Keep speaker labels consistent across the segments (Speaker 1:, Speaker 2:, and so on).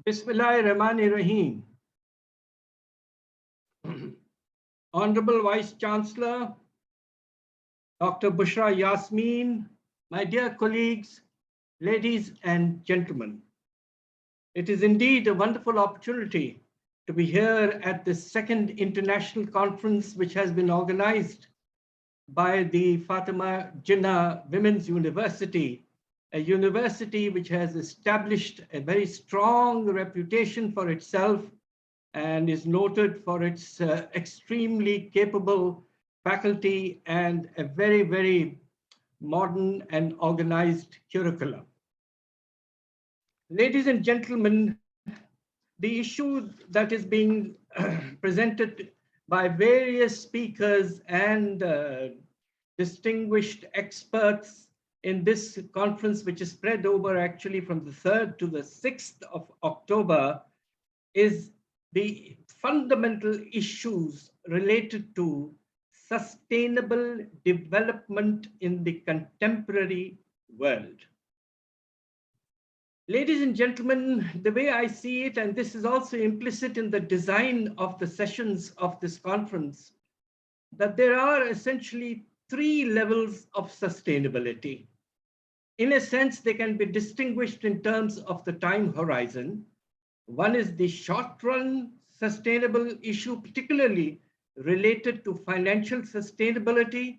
Speaker 1: Bismillahirrahmanirrahim. Honorable Vice Chancellor, Dr. Bushra Yasmeen, my dear colleagues, ladies and gentlemen. It is indeed a wonderful opportunity to be here at the second international conference which has been organized by the Fatima Jinnah Women's University, a university which has established a very strong reputation for itself and is noted for its extremely capable faculty and a very, very modern and organized curriculum. Ladies and gentlemen, the issue that is being presented by various speakers and distinguished experts in this conference, which is spread over actually from the 3rd to the 6th of October, is the fundamental issues related to sustainable development in the contemporary world. Ladies and gentlemen, the way I see it, and this is also implicit in the design of the sessions of this conference, that there are essentially 3 levels of sustainability. In a sense, they can be distinguished in terms of the time horizon. One is the short-run sustainable issue, particularly related to financial sustainability.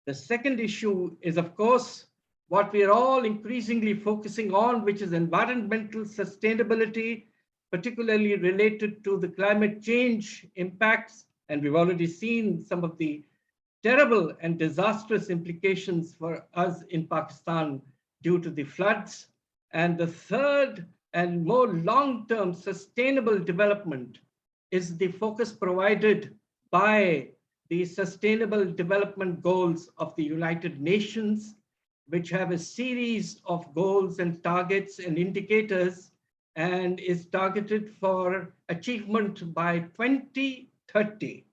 Speaker 1: The second issue is, of course, what we are all increasingly focusing on, which is environmental sustainability, particularly related to the climate change impacts. And we've already seen some of the terrible and disastrous implications for us in Pakistan due to the floods. And the third and more long-term sustainable development is the focus provided by the Sustainable Development Goals of the United Nations, which have a series of goals and targets and indicators and is targeted for achievement by 2030.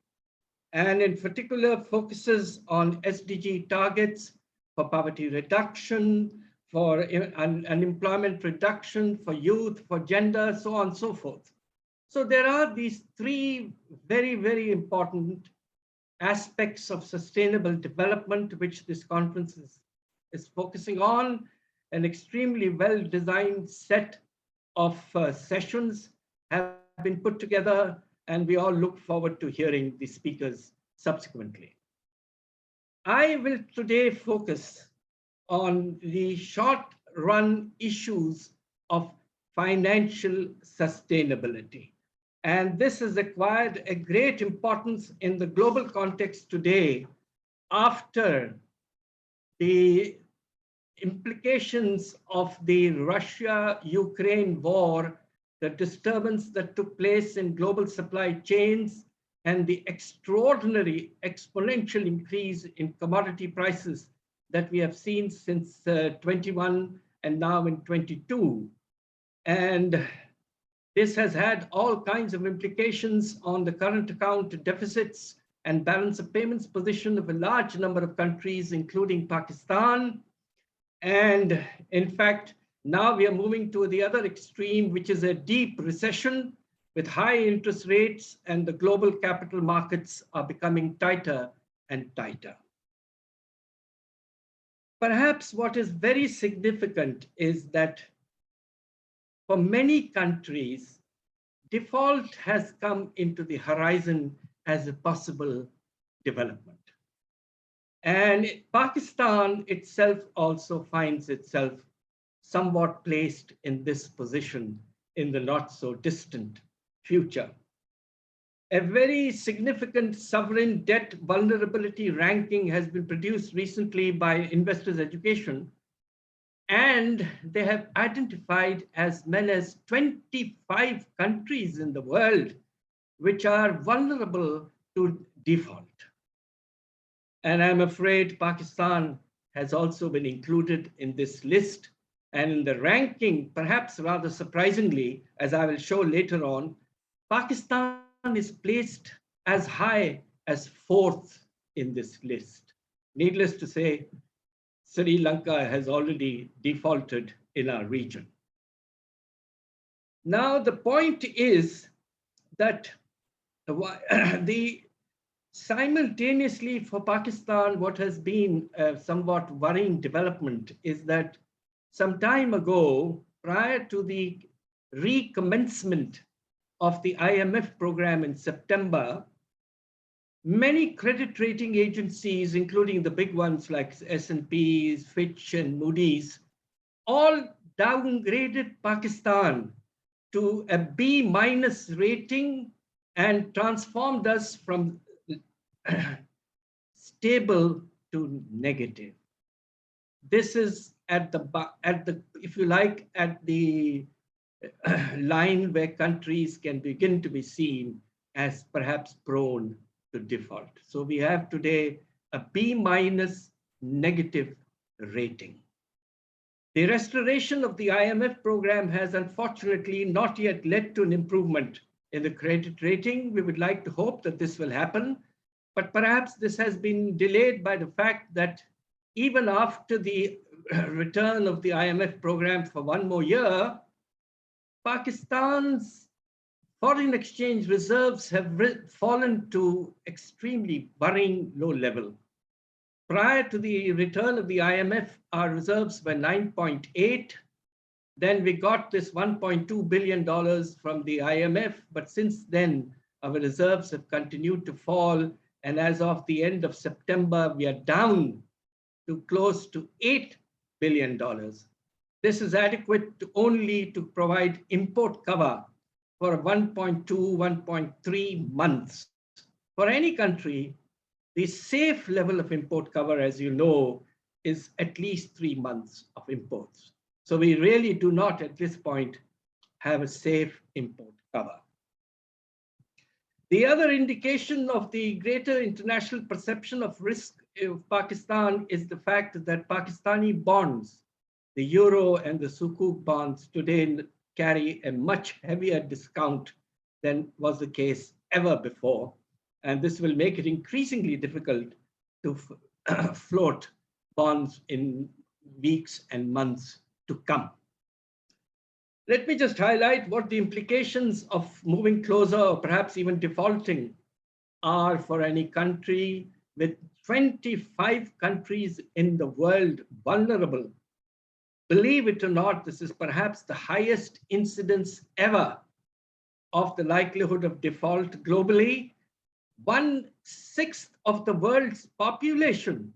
Speaker 1: And in particular focuses on SDG targets for poverty reduction, for unemployment reduction, for youth, for gender, so on and so forth. So there are these 3 very, very important aspects of sustainable development, which this conference is focusing on. An extremely well-designed set of sessions have been put together, and we all look forward to hearing the speakers subsequently. I will today focus on the short-run issues of financial sustainability. And this has acquired a great importance in the global context today after the implications of the Russia-Ukraine war, the disturbance that took place in global supply chains, and the extraordinary exponential increase in commodity prices that we have seen since 21 and now in 22. And this has had all kinds of implications on the current account deficits and balance of payments position of a large number of countries, including Pakistan. And in fact, now we are moving to the other extreme, which is a deep recession with high interest rates, and the global capital markets are becoming tighter and tighter. Perhaps what is very significant is that for many countries, default has come into the horizon as a possible development. And Pakistan itself also finds itself somewhat placed in this position in the not so distant future. A very significant sovereign debt vulnerability ranking has been produced recently by Investors Education, and they have identified as many as 25 countries in the world which are vulnerable to default. And I'm afraid Pakistan has also been included in this list. And in the ranking, perhaps rather surprisingly, as I will show later on, Pakistan is placed as high as 4th in this list. Needless to say, Sri Lanka has already defaulted in our region. Now, the point is that the simultaneously for Pakistan, what has been a somewhat worrying development is that some time ago, prior to the recommencement of the IMF program in September, many credit rating agencies, including the big ones like S&P, Fitch, and Moody's, all downgraded Pakistan to a B- rating and transformed us from stable to negative. This is at the if you like, at the line where countries can begin to be seen as perhaps prone to default. So we have today a B- negative rating. The restoration of the IMF program has unfortunately not yet led to an improvement in the credit rating. We would like to hope that this will happen, but perhaps this has been delayed by the fact that even after the return of the IMF program for one more year, Pakistan's foreign exchange reserves have fallen to extremely worrying low level. Prior to the return of the IMF, our reserves were 9.8. Then we got this $1.2 billion from the IMF, but since then, our reserves have continued to fall. And as of the end of September, we are down to close to $8 billion. This is adequate only to provide import cover for 1.2, 1.3 months. For any country, the safe level of import cover, as you know, is at least 3 months of imports. So we really do not at this point have a safe import cover. The other indication of the greater international perception of risk of Pakistan is the fact that Pakistani bonds, the euro and the sukuk bonds, today carry a much heavier discount than was the case ever before. And this will make it increasingly difficult to float bonds in weeks and months to come. Let me just highlight what the implications of moving closer or perhaps even defaulting are for any country, with 25 countries in the world vulnerable. Believe it or not, this is perhaps the highest incidence ever of the likelihood of default globally. 1/6 of the world's population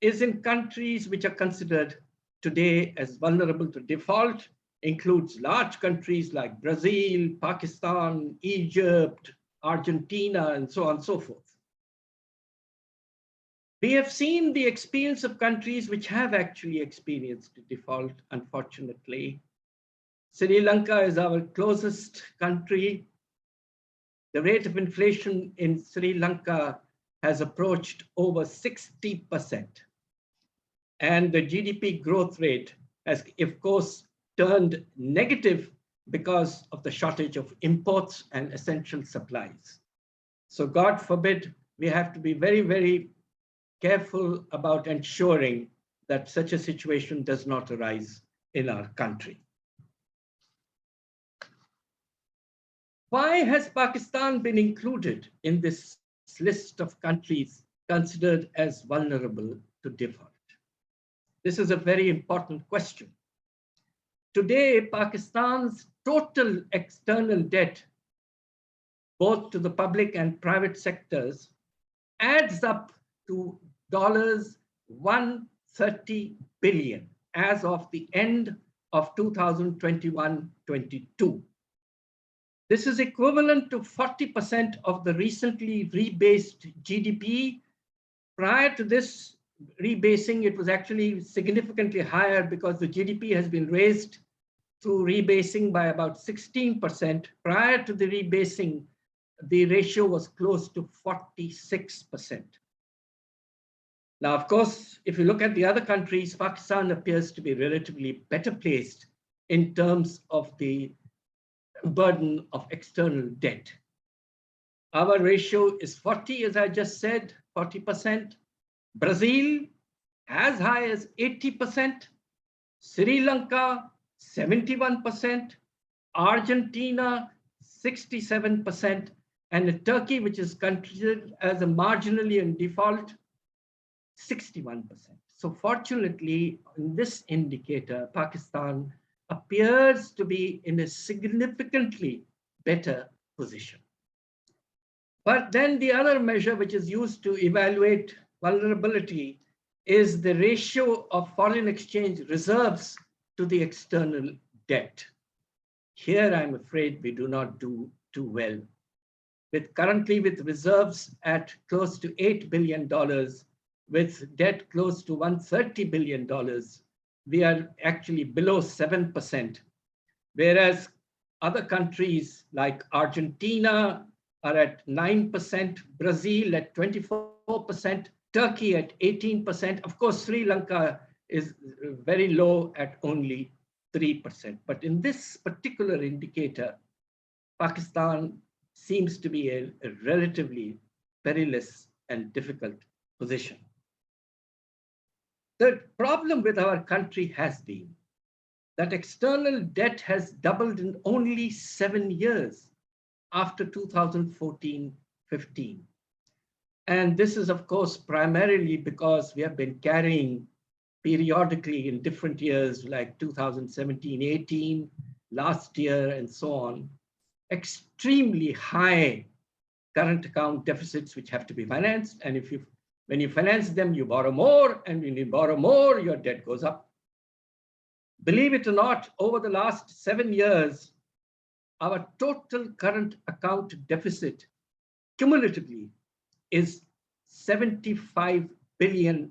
Speaker 1: is in countries which are considered today as vulnerable to default, includes large countries like Brazil, Pakistan, Egypt, Argentina, and so on and so forth. We have seen the experience of countries which have actually experienced default, unfortunately. Sri Lanka is our closest country. The rate of inflation in Sri Lanka has approached over 60%. And the GDP growth rate has, of course, turned negative because of the shortage of imports and essential supplies. So God forbid, we have to be very, very careful about ensuring that such a situation does not arise in our country. Why has Pakistan been included in this list of countries considered as vulnerable to default? This is a very important question. Today, Pakistan's total external debt, both to the public and private sectors, adds up to $130 billion as of the end of 2021-22. This is equivalent to 40% of the recently rebased GDP. Prior to this rebasing, it was actually significantly higher because the GDP has been raised through rebasing by about 16%. Prior to the rebasing, the ratio was close to 46%. Now, of course, if you look at the other countries, Pakistan appears to be relatively better placed in terms of the burden of external debt. Our ratio is 40, as I just said, 40%. Brazil, as high as 80%. Sri Lanka, 71%. Argentina, 67%, and Turkey, which is considered as a marginally in default, 61%. So fortunately, in this indicator, Pakistan appears to be in a significantly better position. But then the other measure which is used to evaluate vulnerability is the ratio of foreign exchange reserves to the external debt. Here, I'm afraid we do not do too well. Currently with reserves at close to $8 billion, with debt close to $130 billion, we are actually below 7%, whereas other countries like Argentina are at 9%, Brazil at 24%, Turkey at 18%. Of course, Sri Lanka is very low at only 3%. But in this particular indicator, Pakistan seems to be a relatively perilous and difficult position. The problem with our country has been that external debt has doubled in only 7 years after 2014-15. And this is, of course, primarily because we have been carrying periodically in different years like 2017-18, last year, and so on, extremely high current account deficits which have to be financed. And when you finance them, you borrow more, and when you borrow more, your debt goes up. Believe it or not, over the last 7 years, our total current account deficit cumulatively is $75 billion.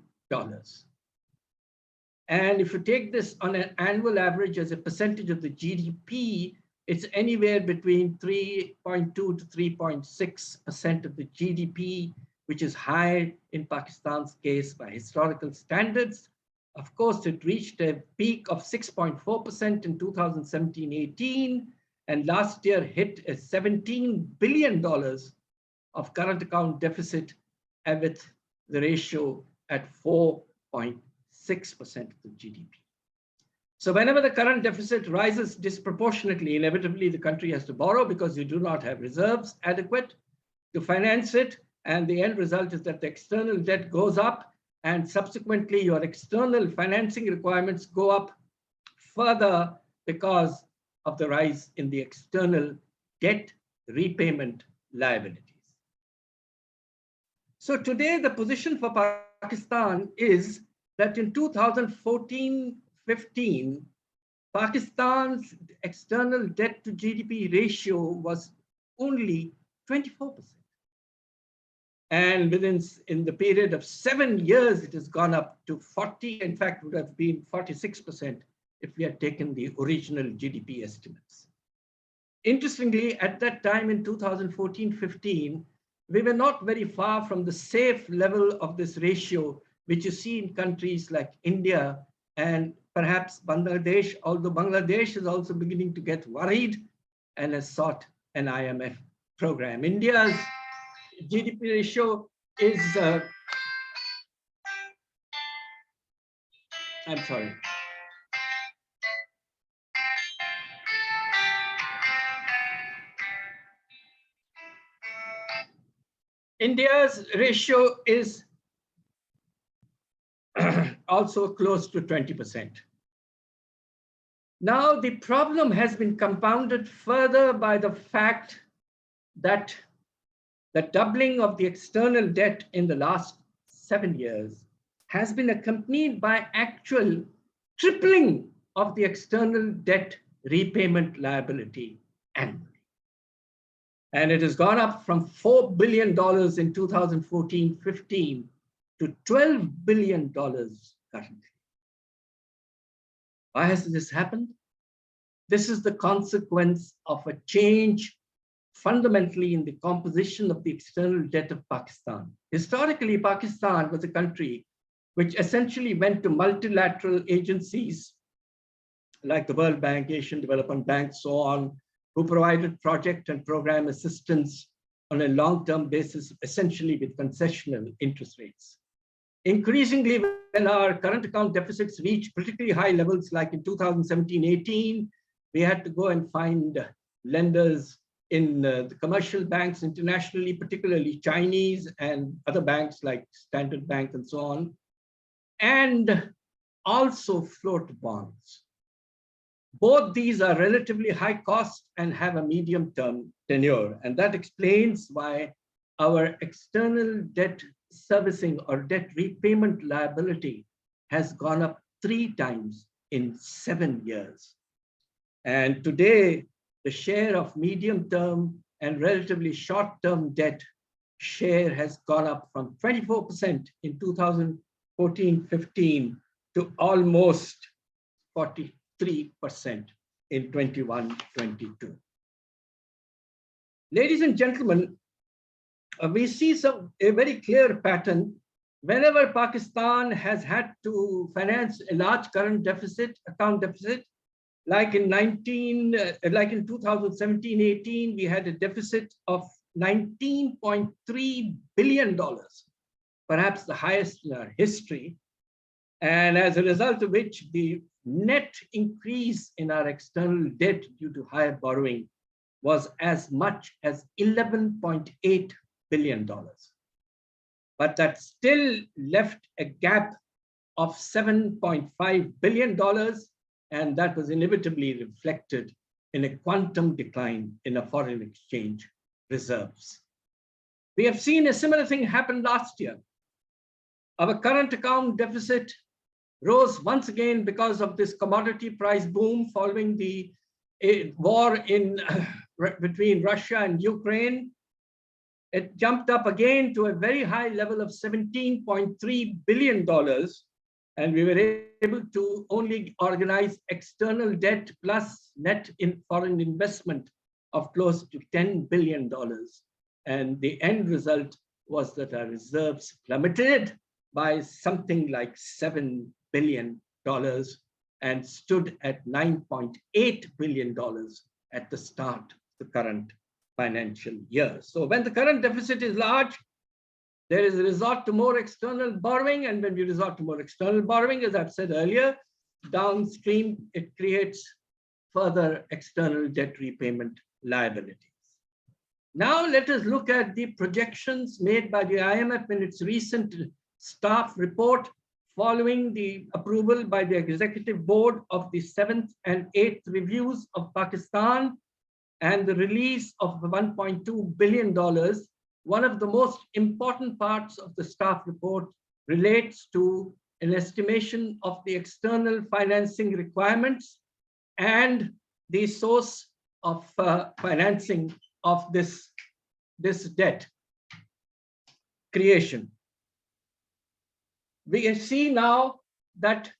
Speaker 1: And if you take this on an annual average as a percentage of the GDP, it's anywhere between 3.2 to 3.6% of the GDP, which is high in Pakistan's case by historical standards. Of course, it reached a peak of 6.4% in 2017-18, and last year hit a $17 billion of current account deficit, and with the ratio at 4.6% of the GDP. So whenever the current deficit rises disproportionately, inevitably the country has to borrow because you do not have reserves adequate to finance it. And the end result is that the external debt goes up, and subsequently your external financing requirements go up further because of the rise in the external debt repayment liabilities. So today the position for Pakistan is that in 2014-15, Pakistan's external debt to GDP ratio was only 24%. And in the period of 7 years, it has gone up to 40, in fact, would have been 46% if we had taken the original GDP estimates. Interestingly, at that time in 2014-15, we were not very far from the safe level of this ratio, which you see in countries like India and perhaps Bangladesh, although Bangladesh is also beginning to get worried and has sought an IMF program. India's GDP ratio is, I'm sorry. India's ratio is also close to 20%. Now, the problem has been compounded further by the fact that the doubling of the external debt in the last 7 years has been accompanied by actual tripling of the external debt repayment liability annually. And it has gone up from $4 billion in 2014-15 to $12 billion currently. Why has this happened? This is the consequence of a change fundamentally in the composition of the external debt of Pakistan. Historically, Pakistan was a country which essentially went to multilateral agencies like the World Bank, Asian Development Bank, so on, who provided project and program assistance on a long-term basis, essentially with concessional interest rates. Increasingly, when our current account deficits reach particularly high levels, like in 2017-18, We had to go and find lenders in the commercial banks internationally, particularly Chinese and other banks like Standard Bank and so on, and also float bonds. Both these are relatively high cost and have a medium-term tenure, and that explains why our external debt servicing or debt repayment liability has gone up 3 times in 7 years. And today, the share of medium-term and relatively short-term debt share has gone up from 24% in 2014-15 to almost 43% in 21-22. Ladies and gentlemen, we see a very clear pattern. Whenever Pakistan has had to finance a large current deficit, account deficit, like in 2017-18, we had a deficit of $19.3 billion, perhaps the highest in our history. And as a result of which, the net increase in our external debt due to higher borrowing was as much as $11.8 billion. But that still left a gap of $7.5 billion, and that was inevitably reflected in a quantum decline in our foreign exchange reserves. We have seen a similar thing happen last year. Our current account deficit rose once again because of this commodity price boom following the war between Russia and Ukraine. It jumped up again to a very high level of $17.3 billion. And we were able to only organize external debt plus net in foreign investment of close to $10 billion. And the end result was that our reserves plummeted by something like $7 billion and stood at $9.8 billion at the start of the current financial year. So when the current deficit is large, there is a resort to more external borrowing. And when we resort to more external borrowing, as I've said earlier, downstream, it creates further external debt repayment liabilities. Now let us look at the projections made by the IMF in its recent staff report following the approval by the executive board of the 7th and 8th reviews of Pakistan and the release of $1.2 billion. One of the most important parts of the staff report relates to an estimation of the external financing requirements and the source of financing of this debt creation. We see now that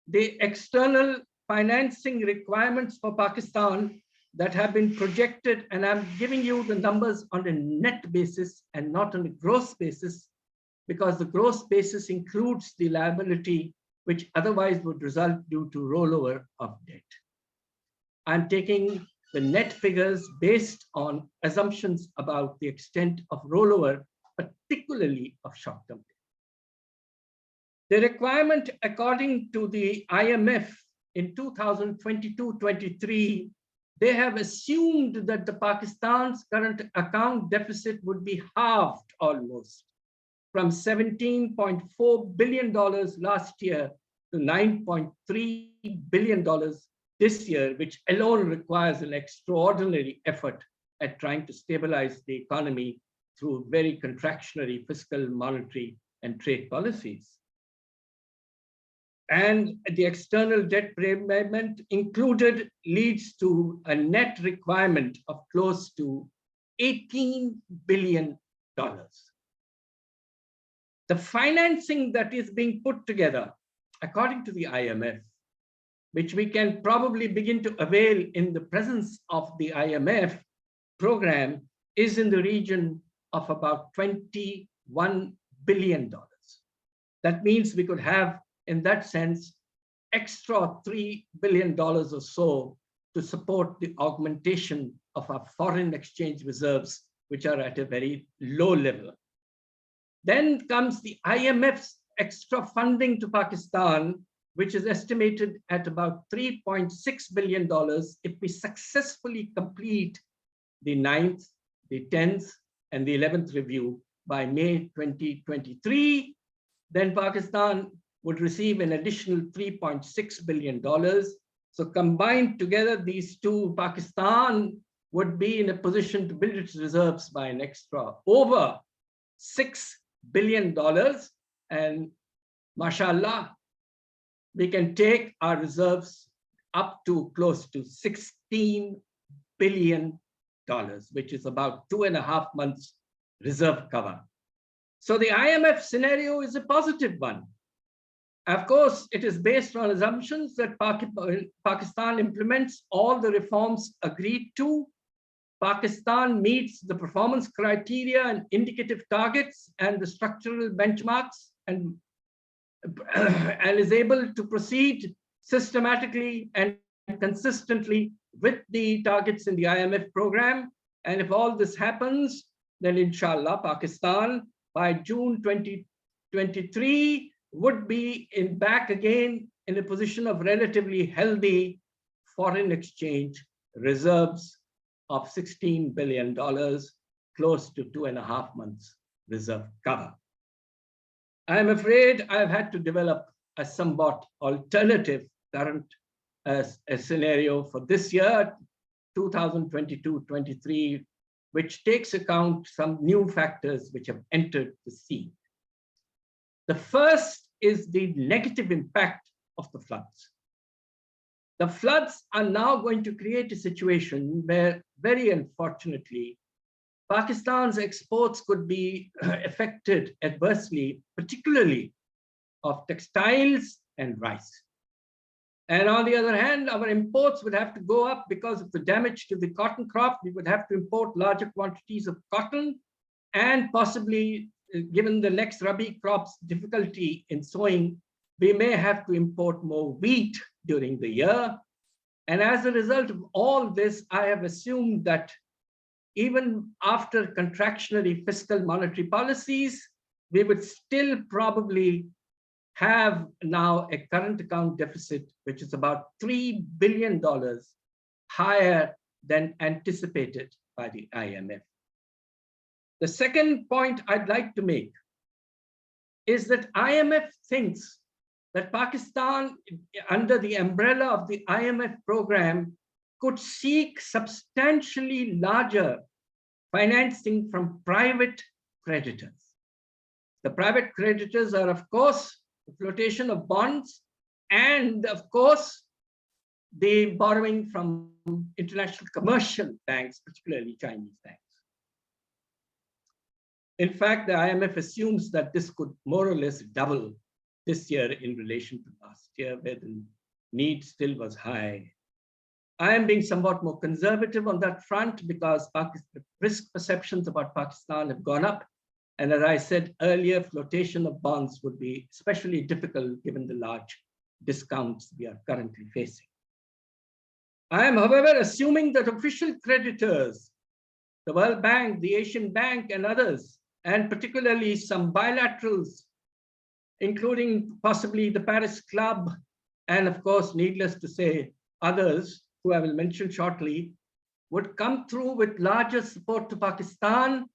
Speaker 1: the external financing requirements for Pakistan that have been projected, and I'm giving you the numbers on a net basis and not on a gross basis, because the gross basis includes the liability which otherwise would result due to rollover of debt. I'm taking the net figures based on assumptions about the extent of rollover, particularly of short-term debt. The requirement, according to the IMF in 2022-23, they have assumed that the Pakistan's current account deficit would be halved almost from $17.4 billion last year to $9.3 billion this year, which alone requires an extraordinary effort at trying to stabilize the economy through very contractionary fiscal, monetary, and trade policies. And the external debt repayment included leads to a net requirement of close to $18 billion. The financing that is being put together, according to the IMF, which we can probably begin to avail in the presence of the IMF program, is in the region of about $21 billion. That means we could have, in that sense, extra $3 billion or so to support the augmentation of our foreign exchange reserves, which are at a very low level. Then comes the IMF's extra funding to Pakistan, which is estimated at about $3.6 billion if we successfully complete the 9th, the 10th, and the 11th review by May 2023, then Pakistan would receive an additional $3.6 billion. So combined together, these two, Pakistan would be in a position to build its reserves by an extra over $6 billion. And mashallah, we can take our reserves up to close to $16 billion, which is about 2.5 months reserve cover. So the IMF scenario is a positive one. Of course, it is based on assumptions that Pakistan implements all the reforms agreed to. Pakistan meets the performance criteria and indicative targets and the structural benchmarks and is able to proceed systematically and consistently with the targets in the IMF program. And if all this happens, then inshallah, Pakistan by June 2023 would be back again in a position of relatively healthy foreign exchange reserves of $16 billion, close to 2.5 months reserve cover. I'm afraid I've had to develop a somewhat alternative current scenario for this year, 2022-23, which takes account some new factors which have entered the scene. The first is the negative impact of the floods. The floods are now going to create a situation where, very unfortunately, Pakistan's exports could be affected adversely, particularly of textiles and rice. And on the other hand, our imports would have to go up because of the damage to the cotton crop. We would have to import larger quantities of cotton, and possibly, given the next Rabi crop's difficulty in sowing, we may have to import more wheat during the year. And as a result of all this, I have assumed that even after contractionary fiscal monetary policies, we would still probably have now a current account deficit, which is about $3 billion higher than anticipated by the IMF. The second point I'd like to make is that IMF thinks that Pakistan, under the umbrella of the IMF program, could seek substantially larger financing from private creditors. The private creditors are, of course, the flotation of bonds and, of course, the borrowing from international commercial banks, particularly Chinese banks. In fact, the IMF assumes that this could more or less double this year in relation to last year, where the need still was high. I am being somewhat more conservative on that front because risk perceptions about Pakistan have gone up. And as I said earlier, flotation of bonds would be especially difficult given the large discounts we are currently facing. I am, however, assuming that official creditors, the World Bank, the Asian Bank, and others, and particularly some bilaterals, including possibly the Paris Club, and of course, needless to say, others, who I will mention shortly, would come through with larger support to Pakistan,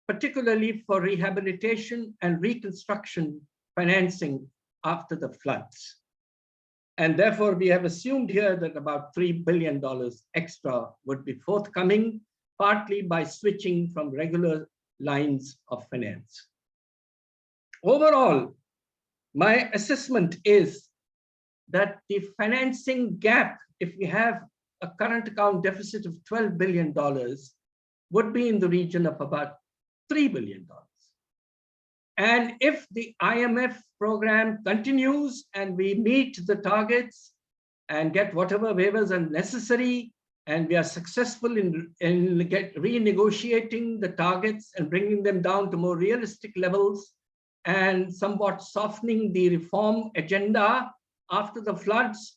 Speaker 1: particularly for rehabilitation and reconstruction financing after the floods. And therefore, we have assumed here that about $3 billion extra would be forthcoming, partly by switching from regular lines of finance. Overall, my assessment is that the financing gap, if we have a current account deficit of $12 billion, would be in the region of about $3 billion. And if the IMF program continues and we meet the targets and get whatever waivers are necessary, and we are successful in renegotiating the targets and bringing them down to more realistic levels and somewhat softening the reform agenda after the floods,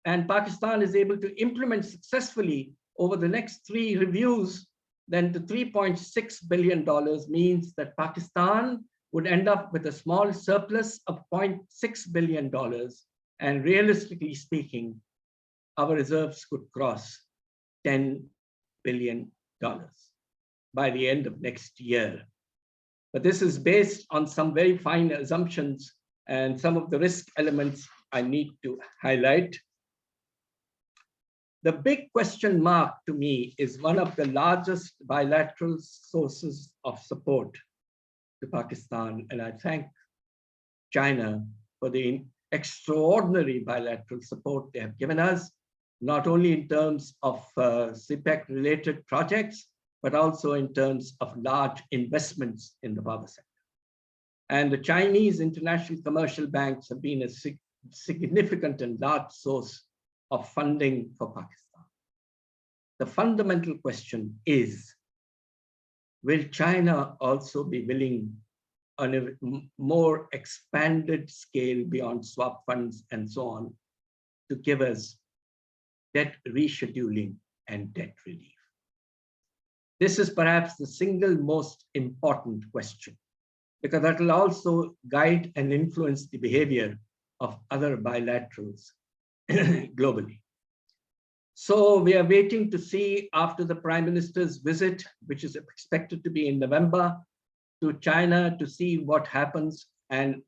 Speaker 1: and Pakistan is able to implement successfully over the next 3 reviews, then the $3.6 billion means that Pakistan would end up with a small surplus of $0.6 billion, And realistically speaking, our reserves could cross $10 billion by the end of next year. But this is based on some very fine assumptions and some of the risk elements I need to highlight. The big question mark to me is one of the largest bilateral sources of support to Pakistan, and I thank China for the extraordinary bilateral support they have given us, not only in terms of CPEC-related projects, but also in terms of large investments in the power sector. And the Chinese international commercial banks have been a significant and large source of funding for Pakistan. The fundamental question is, will China also be willing on a more expanded scale beyond swap funds and so on to give us debt rescheduling and debt relief? This is perhaps the single most important question, because that will also guide and influence the behavior of other bilaterals globally. So we are waiting to see after the Prime Minister's visit, which is expected to be in November, to China to see what happens. And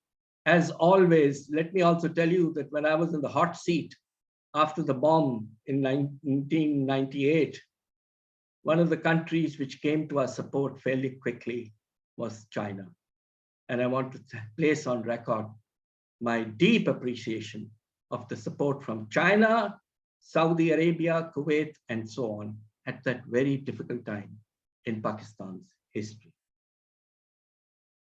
Speaker 1: as always, let me also tell you that when I was in the hot seat after the bomb in 1998, one of the countries which came to our support fairly quickly was China. And I want to place on record my deep appreciation of the support from China, Saudi Arabia, Kuwait, and so on at that very difficult time in Pakistan's history.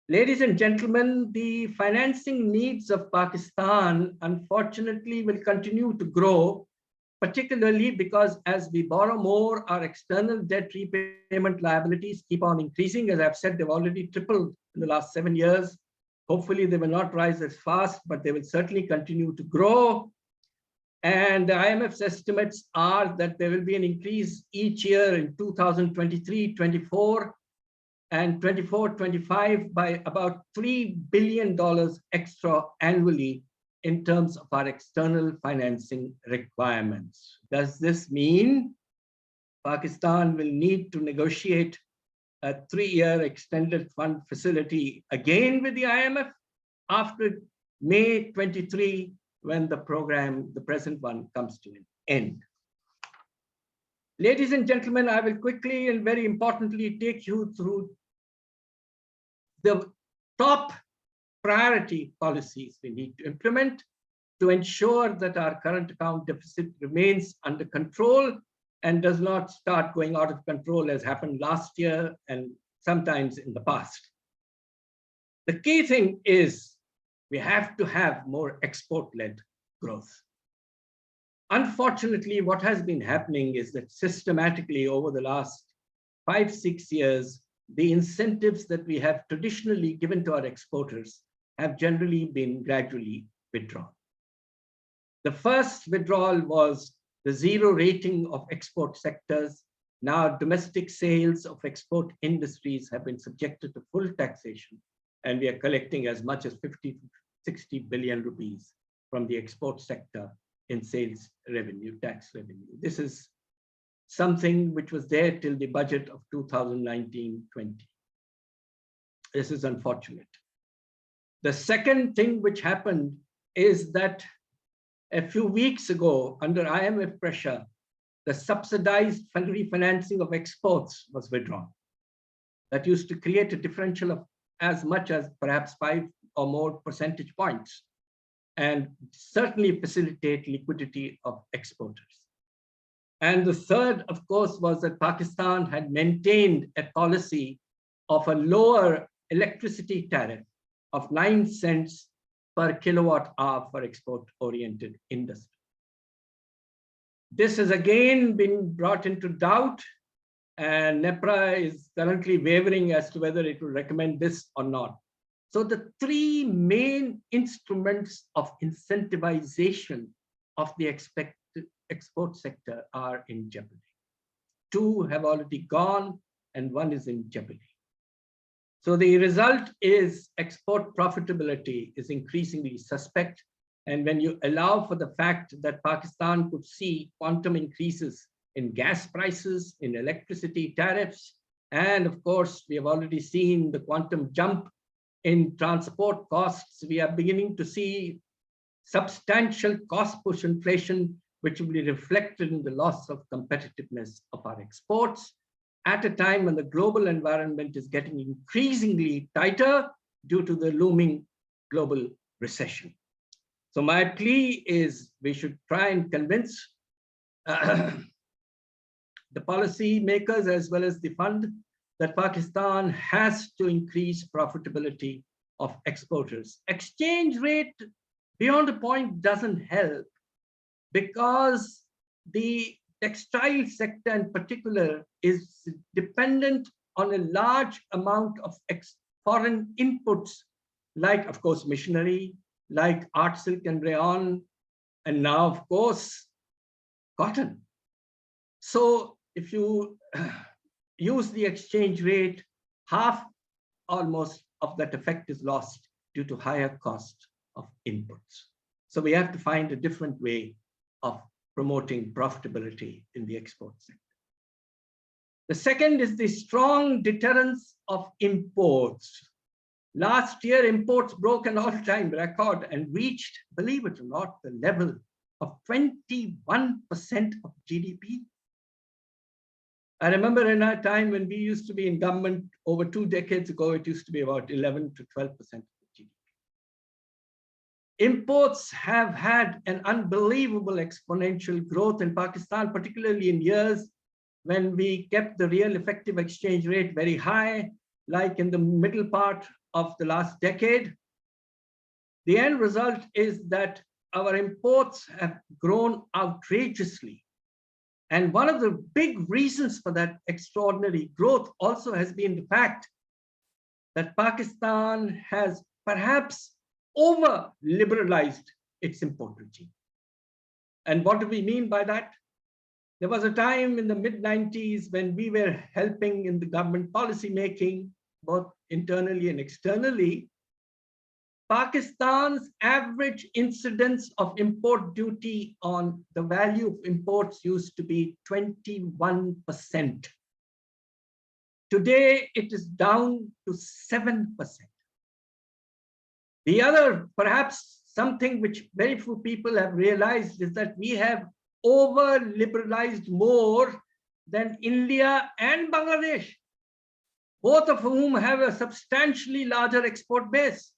Speaker 1: Ladies and gentlemen, the financing needs of Pakistan, unfortunately, will continue to grow, particularly because as we borrow more, our external debt repayment liabilities keep on increasing. As I've said, they've already tripled in the last 7 years. Hopefully, they will not rise as fast, but they will certainly continue to grow. And the IMF's estimates are that there will be an increase each year in 2023, 24, and 24, 25 by about $3 billion extra annually in terms of our external financing requirements. Does this mean Pakistan will need to negotiate a 3-year extended fund facility again with the IMF after May 23, when the program, the present one, comes to an end? Ladies and gentlemen, I will quickly and very importantly take you through the top priority policies we need to implement to ensure that our current account deficit remains under control and does not start going out of control as happened last year and sometimes in the past. The key thing is we have to have more export-led growth. Unfortunately, what has been happening is that systematically over the last 5-6 years, the incentives that we have traditionally given to our exporters have generally been gradually withdrawn. The first withdrawal was the zero rating of export sectors. Now domestic sales of export industries have been subjected to full taxation, and we are collecting as much as 50 to 60 billion rupees from the export sector in sales revenue, tax revenue. This is something which was there till the budget of 2019-20. This is unfortunate. The second thing which happened is that a few weeks ago, under IMF pressure, the subsidized refinancing of exports was withdrawn. That used to create a differential of as much as perhaps 5 or more percentage points, and certainly facilitate liquidity of exporters. And the third, of course, was that Pakistan had maintained a policy of a lower electricity tariff of 9 cents per kilowatt hour for export-oriented industry. This has again been brought into doubt, and NEPRA is currently wavering as to whether it will recommend this or not. So the 3 main instruments of incentivization of the export sector are in jeopardy. 2 have already gone and 1 is in jeopardy. So the result is export profitability is increasingly suspect, And when you allow for the fact that Pakistan could see quantum increases in gas prices, in electricity tariffs, and of course, we have already seen the quantum jump in transport costs, we are beginning to see substantial cost push inflation, which will be reflected in the loss of competitiveness of our exports at a time when the global environment is getting increasingly tighter due to the looming global recession. So my plea is we should try and convince the policy makers as well as the fund that Pakistan has to increase profitability of exporters. Exchange rate beyond a point doesn't help, because the textile sector in particular is dependent on a large amount of foreign inputs, like, of course, machinery, like art silk and rayon, and now, of course, cotton. So if you use the exchange rate, half almost of that effect is lost due to higher cost of inputs. So we have to find a different way of promoting profitability in the export sector. The second is the strong deterrence of imports. Last year, imports broke an all-time record and reached, believe it or not, the level of 21% of GDP. I remember in our time when we used to be in government over 2 decades ago, it used to be about 11 to 12% of the GDP. Imports have had an unbelievable exponential growth in Pakistan, particularly in years when we kept the real effective exchange rate very high, like in the middle part of the last decade. The end result is that our imports have grown outrageously. And one of the big reasons for that extraordinary growth also has been the fact that Pakistan has perhaps over-liberalized its import regime. And what do we mean by that? There was a time in the mid-90s when we were helping in the government policy making, both internally and externally. Pakistan's average incidence of import duty on the value of imports used to be 21%. Today, it is down to 7%. The other, perhaps something which very few people have realized, is that we have over-liberalized more than India and Bangladesh, both of whom have a substantially larger export base.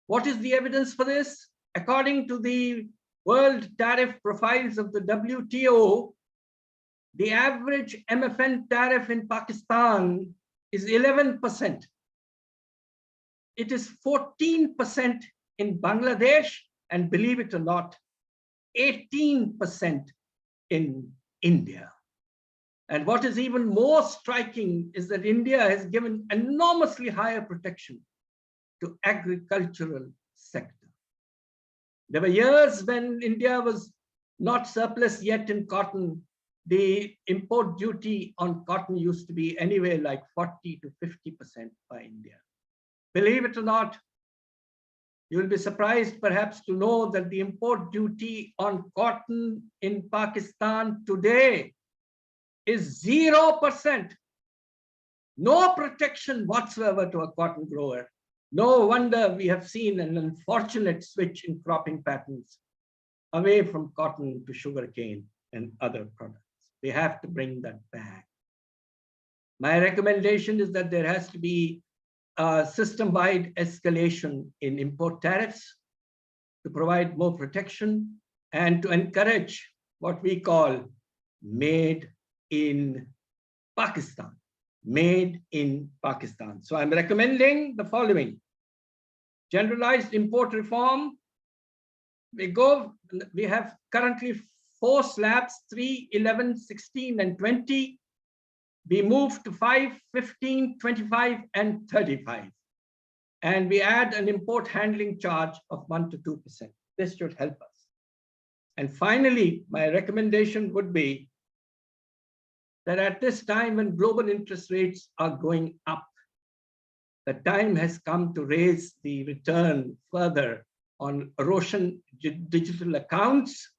Speaker 1: What is the evidence for this? According to the world tariff profiles of the WTO, the average MFN tariff in Pakistan is 11%. It is 14% in Bangladesh, and believe it or not, 18% in India. And what is even more striking is that India has given enormously higher protection to agricultural sector. There were years when India was not surplus yet in cotton. The import duty on cotton used to be anywhere like 40 to 50% by India. Believe it or not, you will be surprised perhaps to know that the import duty on cotton in Pakistan today is 0%. No protection whatsoever to a cotton grower. No wonder we have seen an unfortunate switch in cropping patterns away from cotton to sugarcane and other products. We have to bring that back. My recommendation is that there has to be a system-wide escalation in import tariffs to provide more protection and to encourage what we call made in Pakistan. Made in Pakistan. So I'm recommending the following: generalized import reform. We have currently 4 slabs, 3, 11, 16, and 20. We move to 5, 15, 25, and 35. And we add an import handling charge of 1 to 2%. This should help us. And finally, my recommendation would be that at this time when global interest rates are going up, the time has come to raise the return further on Russian digital accounts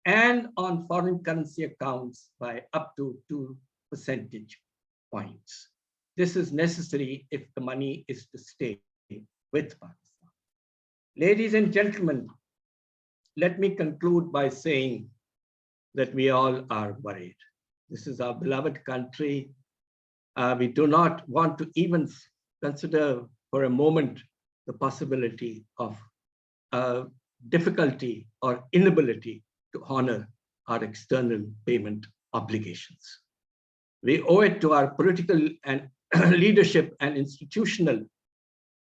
Speaker 1: and on foreign currency accounts by up to 2 percentage points. This is necessary if the money is to stay with Pakistan. Ladies and gentlemen, let me conclude by saying that we all are worried. This is our beloved country. We do not want to even consider for a moment the possibility of difficulty or inability to honor our external payment obligations. We owe it to our political and leadership and institutional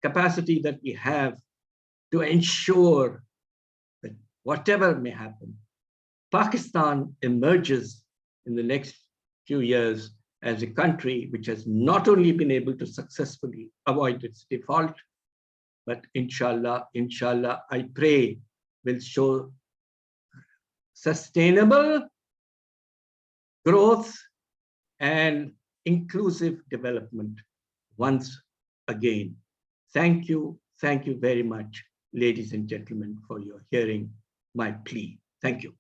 Speaker 1: capacity that we have to ensure that whatever may happen, Pakistan emerges in the next few years as a country which has not only been able to successfully avoid its default, but inshallah, I pray will show sustainable growth and inclusive development once again. Thank you very much, ladies and gentlemen, for your hearing my plea. Thank you.